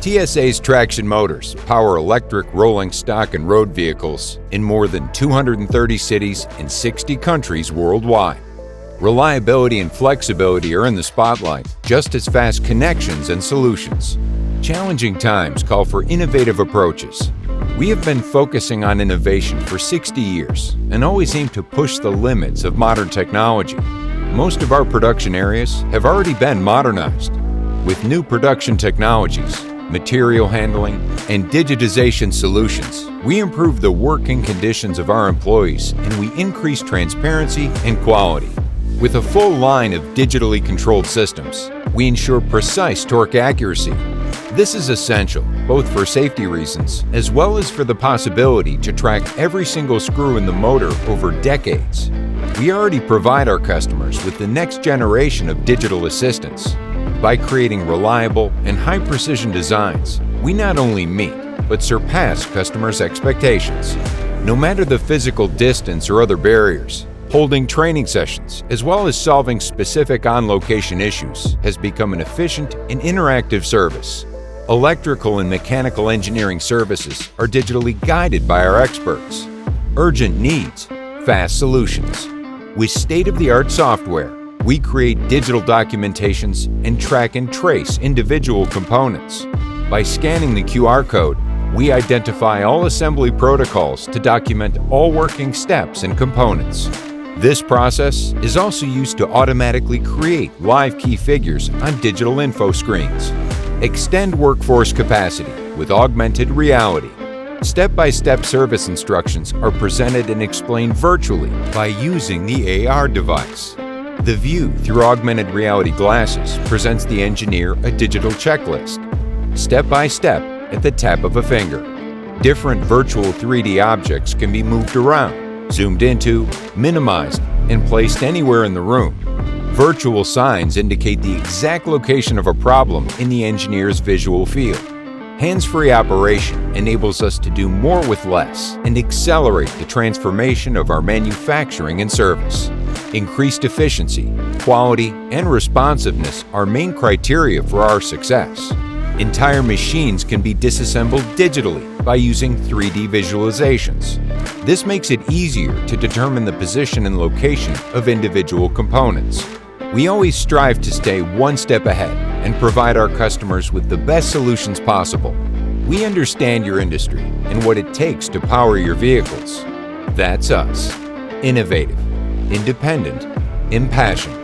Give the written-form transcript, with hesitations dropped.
TSA's traction motors power electric rolling stock and road vehicles in more than 230 cities in 60 countries worldwide. Reliability and flexibility are in the spotlight, just as fast connections and solutions. Challenging times call for innovative approaches. We have been focusing on innovation for 60 years and always aim to push the limits of modern technology. Most of our production areas have already been modernized. With new production technologies, material handling, and digitization solutions, we improve the working conditions of our employees and we increase transparency and quality. With a full line of digitally controlled systems, we ensure precise torque accuracy. This is essential, both for safety reasons as well as for the possibility to track every single screw in the motor over decades. We already provide our customers with the next generation of digital assistance. By creating reliable and high-precision designs, we not only meet, but surpass customers' expectations. No matter the physical distance or other barriers, holding training sessions, as well as solving specific on-location issues, has become an efficient and interactive service. Electrical and mechanical engineering services are digitally guided by our experts. Urgent needs, fast solutions. With state-of-the-art software, we create digital documentations and track and trace individual components. By scanning the QR code, we identify all assembly protocols to document all working steps and components. This process is also used to automatically create live key figures on digital info screens. Extend workforce capacity with augmented reality. Step-by-step service instructions are presented and explained virtually by using the AR device. The view through augmented reality glasses presents the engineer a digital checklist, step by step at the tap of a finger. Different virtual 3D objects can be moved around, zoomed into, minimized, and placed anywhere in the room. Virtual signs indicate the exact location of a problem in the engineer's visual field. Hands-free operation enables us to do more with less and accelerate the transformation of our manufacturing and service. Increased efficiency, quality, and responsiveness are main criteria for our success. Entire machines can be disassembled digitally by using 3D visualizations. This makes it easier to determine the position and location of individual components. We always strive to stay one step ahead and provide our customers with the best solutions possible. We understand your industry and what it takes to power your vehicles. That's us. Innovative, independent, impassioned.